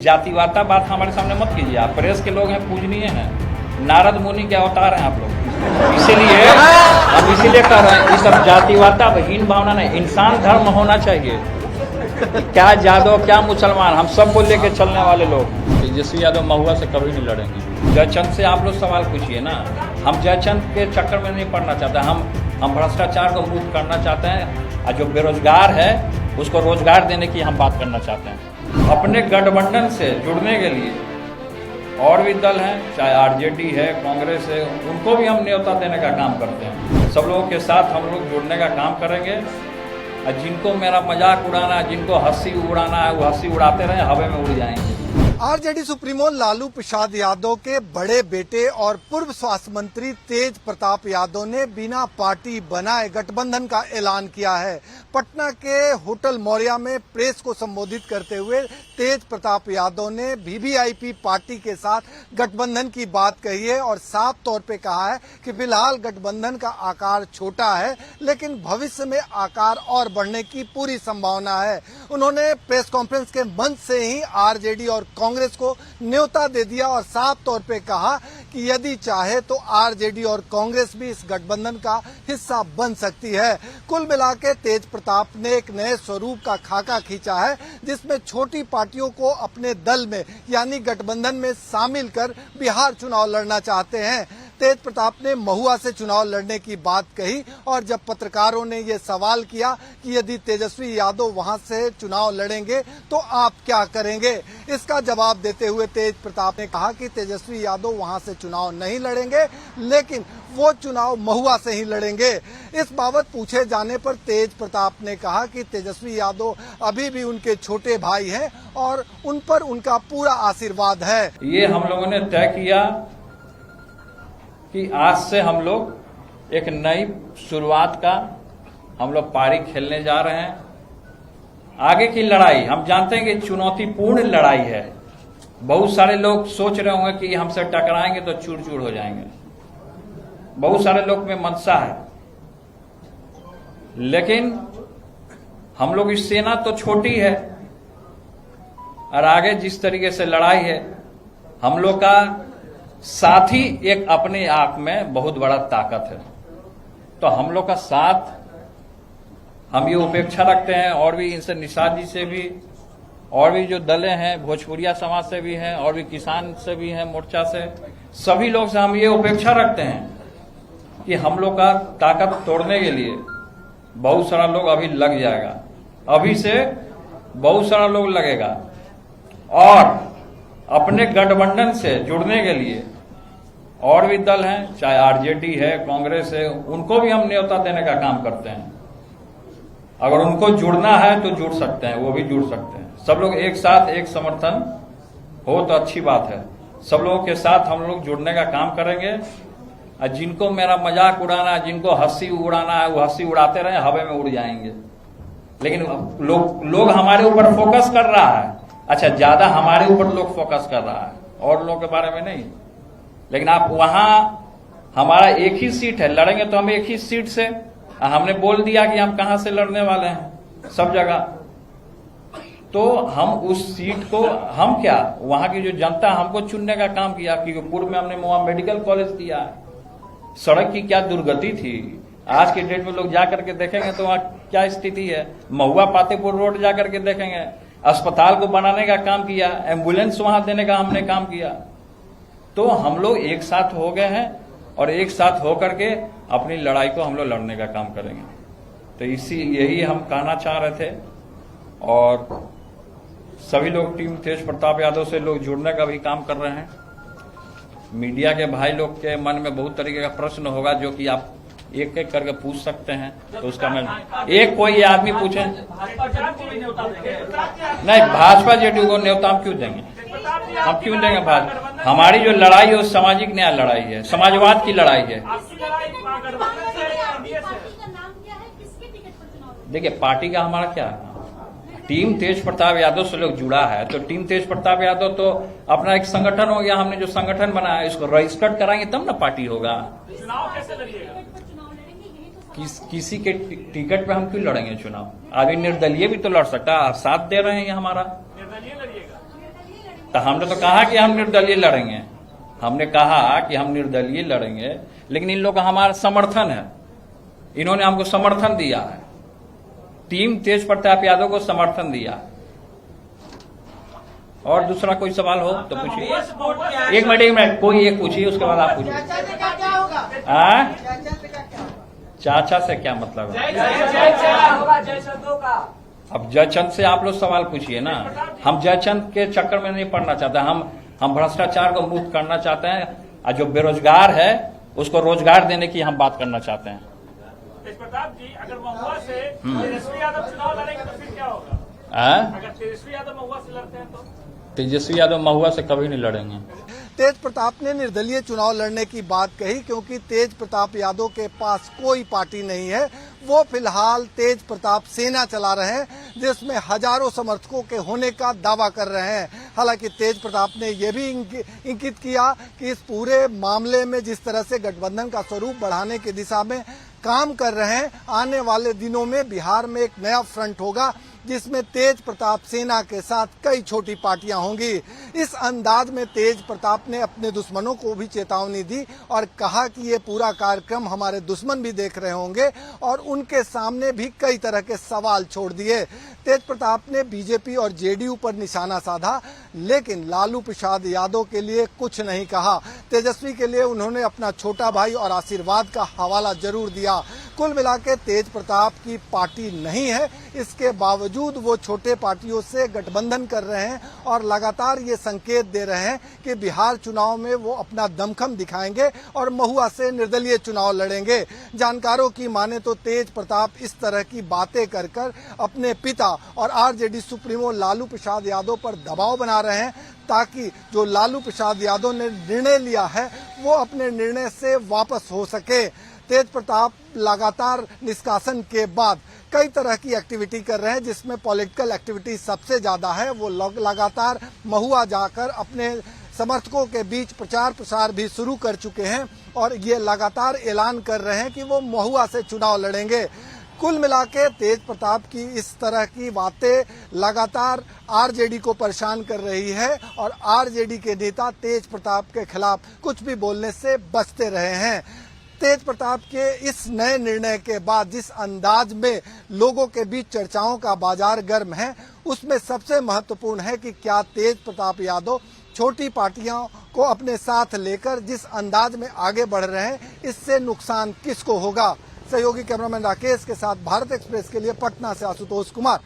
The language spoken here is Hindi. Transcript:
जातिवादा बात हमारे सामने मत कीजिए। आप प्रेस के लोग हैं, पूजनीय हैं, नारद मुनि के अवतार हैं आप लोग। इसीलिए हम इसीलिए कह रहे हैं, ये सब जातिवादा हीन भावना नहीं, इंसान धर्म होना चाहिए। क्या यादव क्या मुसलमान, हम सबको लेके चलने वाले लोग। तेजस्वी यादव महुआ से कभी नहीं लड़ेंगे। जयचंद से आप लोग सवाल पूछिए ना, हम जयचंद के चक्कर में नहीं पड़ना चाहते। हम भ्रष्टाचार को मुक्त करना चाहते हैं और जो बेरोजगार है उसको रोजगार देने की हम बात करना चाहते हैं। अपने गठबंधन से जुड़ने के लिए और भी दल हैं, चाहे आरजेडी है, कांग्रेस है, उनको भी हम न्योता देने का काम करते हैं। सब लोगों के साथ हम लोग जुड़ने का काम करेंगे और जिनको मेरा मजाक उड़ाना है, जिनको हंसी उड़ाना है, वो हंसी उड़ाते रहे, हवा में उड़ जाएंगे। आरजेडी सुप्रीमो लालू प्रसाद यादव के बड़े बेटे और पूर्व स्वास्थ्य मंत्री तेज प्रताप यादव ने बिना पार्टी बनाए गठबंधन का ऐलान किया है। पटना के होटल मौर्या में प्रेस को संबोधित करते हुए तेज प्रताप यादव ने वीवीआईपी पार्टी के साथ गठबंधन की बात कही है और साफ तौर पे कहा है कि फिलहाल गठबंधन का आकार छोटा है, लेकिन भविष्य में आकार और बढ़ने की पूरी संभावना है। उन्होंने प्रेस कॉन्फ्रेंस के मंच से ही आरजेडी और कांग्रेस को न्योता दे दिया और साफ तौर पे कहा कि यदि चाहे तो आरजेडी और कांग्रेस भी इस गठबंधन का हिस्सा बन सकती है। कुल मिलाकर तेज प्रताप ने एक नए स्वरूप का खाका खींचा है, जिसमें छोटी पार्टियों को अपने दल में यानी गठबंधन में शामिल कर बिहार चुनाव लड़ना चाहते हैं। तेज प्रताप ने महुआ से चुनाव लड़ने की बात कही और जब पत्रकारों ने ये सवाल किया कि यदि तेजस्वी यादव वहां से चुनाव लड़ेंगे तो आप क्या करेंगे, इसका जवाब देते हुए तेज प्रताप ने कहा कि तेजस्वी यादव वहां से चुनाव नहीं लड़ेंगे, लेकिन वो चुनाव महुआ से ही लड़ेंगे। इस बाबत पूछे जाने पर तेज प्रताप ने कहा कि तेजस्वी यादव अभी भी उनके छोटे भाई हैं और उन पर उनका पूरा आशीर्वाद है। ये हम लोगों ने तय किया कि आज से हम लोग एक नई शुरुआत का हम लोग पारी खेलने जा रहे हैं। आगे की लड़ाई हम जानते हैं कि चुनौतीपूर्ण लड़ाई है। बहुत सारे लोग सोच रहे होंगे कि हमसे टकराएंगे तो चूर चूर हो जाएंगे, बहुत सारे लोग में मनसा है, लेकिन हम लोग की सेना तो छोटी है और आगे जिस तरीके से लड़ाई है, हम लोग का साथ ही एक अपने आप में बहुत बड़ा ताकत है। तो हम लोग का साथ, हम ये उपेक्षा रखते हैं और भी इनसे निषाद जी से भी और भी जो दलें हैं, भोजपुरिया समाज से भी हैं और भी किसान से भी हैं, मोर्चा से, सभी लोग से हम ये उपेक्षा रखते हैं कि हम लोग का ताकत तोड़ने के लिए बहुत सारा लोग अभी लग जाएगा, अभी से बहुत सारा लोग लगेगा। और अपने गठबंधन से जुड़ने के लिए और भी दल हैं, चाहे आरजेडी है, कांग्रेस है, उनको भी हम न्योता देने का काम करते हैं। अगर उनको जुड़ना है तो जुड़ सकते हैं, वो भी जुड़ सकते हैं। सब लोग एक साथ एक समर्थन हो तो अच्छी बात है। सब लोगों के साथ हम लोग जुड़ने का काम करेंगे और जिनको मेरा मजाक उड़ाना है, जिनको हंसी उड़ाना है, वो हंसी उड़ाते रहे, हवा में उड़ जाएंगे। लेकिन लोग हमारे ऊपर फोकस कर रहा है, अच्छा ज्यादा हमारे ऊपर लोग फोकस कर रहा है और लोगों के बारे में नहीं। लेकिन आप वहां, हमारा एक ही सीट है, लड़ेंगे तो हम एक ही सीट से, हमने बोल दिया कि हम कहां से लड़ने वाले हैं सब जगह। तो हम उस सीट को, हम क्या, वहां की जो जनता हमको चुनने का काम किया, क्योंकि पूर्व में हमने वहां मेडिकल कॉलेज दिया, सड़क की क्या दुर्गति थी। आज के डेट में लोग जाकर के देखेंगे तो वहां क्या स्थिति है। महुआ पातेपुर रोड जाकर के देखेंगे, अस्पताल को बनाने का काम किया, एम्बुलेंस वहां देने का हमने काम किया। तो हम लोग एक साथ हो गए हैं और एक साथ होकर के अपनी लड़ाई को हम लोग लड़ने का काम करेंगे। तो यही हम कहना चाह रहे थे। और सभी लोग टीम तेज प्रताप यादव से लोग जुड़ने का भी काम कर रहे हैं। मीडिया के भाई लोग के मन में बहुत तरीके का प्रश्न होगा जो कि आप एक एक करके पूछ सकते हैं, तो उसका मैं एक कोई आदमी पूछे नहीं, भाजपा जेडीयू को न्योता हम क्यों देंगे, हम क्यों देंगे भाजपा। हमारी जो लड़ाई है वो सामाजिक न्याय लड़ाई है, समाजवाद की लड़ाई है। देखिए पार्टी का हमारा क्या है, टीम तेज प्रताप यादव से लोग जुड़ा है, तो टीम तेज प्रताप यादव तो अपना एक संगठन हो गया। हमने जो संगठन बनाया इसको रजिस्टर्ड कराएंगे तब ना पार्टी होगा। चुनाव कैसे लड़िएगा? किसी के टिकट पे हम क्यों लड़ेंगे चुनाव? आदमी निर्दलीय भी तो लड़ सकता है। आप साथ दे रहे हैं ये हमारा, निर्दलीय लड़िएगा। तो हमने तो कहा कि हम निर्दलीय लड़ेंगे, हमने कहा कि हम निर्दलीय लड़ेंगे, लेकिन इन लोग का हमारा समर्थन है, इन्होंने हमको समर्थन दिया है, टीम तेज प्रताप यादव को समर्थन दिया। और दूसरा कोई सवाल हो तो पूछिए। एक मिनट कोई एक पूछिए, उसके बाद आप पूछिए। चाचा से क्या मतलब है? अब जयचंद से आप लोग सवाल पूछिए ना। हम जयचंद के चक्कर में नहीं पड़ना चाहते, हम भ्रष्टाचार को मुक्त करना चाहते हैं, और जो बेरोजगार है उसको रोजगार देने की हम बात करना चाहते हैं। प्रताप जी, अगर महुआ से तेजस्वी यादव चुनाव लड़ेंगे तो फिर क्या होगा? अगर तेजस्वी यादव महुआ से लड़ते हैं तो? तेजस्वी यादव महुआ से कभी नहीं लड़ेंगे। तेज प्रताप ने निर्दलीय चुनाव लड़ने की बात कही, क्योंकि तेज प्रताप यादव के पास कोई पार्टी नहीं है। वो फिलहाल तेज प्रताप सेना चला रहे हैं, जिसमें हजारों समर्थकों के होने का दावा कर रहे हैं। हालांकि तेज प्रताप ने यह भी इंगित किया कि इस पूरे मामले में जिस तरह से गठबंधन का स्वरूप बढ़ाने की दिशा में काम कर रहे हैं, आने वाले दिनों में बिहार में एक नया फ्रंट होगा, जिसमें तेज प्रताप सेना के साथ कई छोटी पार्टियां होंगी। इस अंदाज में तेज प्रताप ने अपने दुश्मनों को भी चेतावनी दी और कहा कि ये पूरा कार्यक्रम हमारे दुश्मन भी देख रहे होंगे, और उनके सामने भी कई तरह के सवाल छोड़ दिए। तेज प्रताप ने बीजेपी और जेडीयू पर निशाना साधा, लेकिन लालू प्रसाद यादव के लिए कुछ नहीं कहा। तेजस्वी के लिए उन्होंने अपना छोटा भाई और आशीर्वाद का हवाला जरूर दिया। कुल मिलाकर तेज प्रताप की पार्टी नहीं है, इसके बावजूद वो छोटे पार्टियों से गठबंधन कर रहे हैं और लगातार ये संकेत दे रहे हैं कि बिहार चुनाव में वो अपना दमखम दिखाएंगे और महुआ से निर्दलीय चुनाव लड़ेंगे। जानकारों की माने तो तेज प्रताप इस तरह की बातें कर कर अपने पिता और आरजेडी सुप्रीमो लालू प्रसाद यादव पर दबाव बना रहे हैं, ताकि जो लालू प्रसाद यादव ने निर्णय लिया है वो अपने निर्णय से वापस हो सके। तेज प्रताप लगातार निष्कासन के बाद कई तरह की एक्टिविटी कर रहे हैं, जिसमें पॉलिटिकल एक्टिविटी सबसे ज्यादा है। वो लगातार महुआ जाकर अपने समर्थकों के बीच प्रचार प्रसार भी शुरू कर चुके हैं और ये लगातार ऐलान कर रहे हैं कि वो महुआ से चुनाव लड़ेंगे। कुल मिलाके तेज प्रताप की इस तरह की बातें लगातार आरजेडी को परेशान कर रही है और आरजेडी के नेता तेज प्रताप के खिलाफ कुछ भी बोलने से बचते रहे हैं। तेज प्रताप के इस नए निर्णय के बाद जिस अंदाज में लोगों के बीच चर्चाओं का बाजार गर्म है, उसमें सबसे महत्वपूर्ण है कि क्या तेज प्रताप यादव छोटी पार्टियों को अपने साथ लेकर जिस अंदाज में आगे बढ़ रहे हैं, इससे नुकसान किसको होगा। सहयोगी कैमरामैन राकेश के साथ भारत एक्सप्रेस के लिए पटना से आशुतोष कुमार।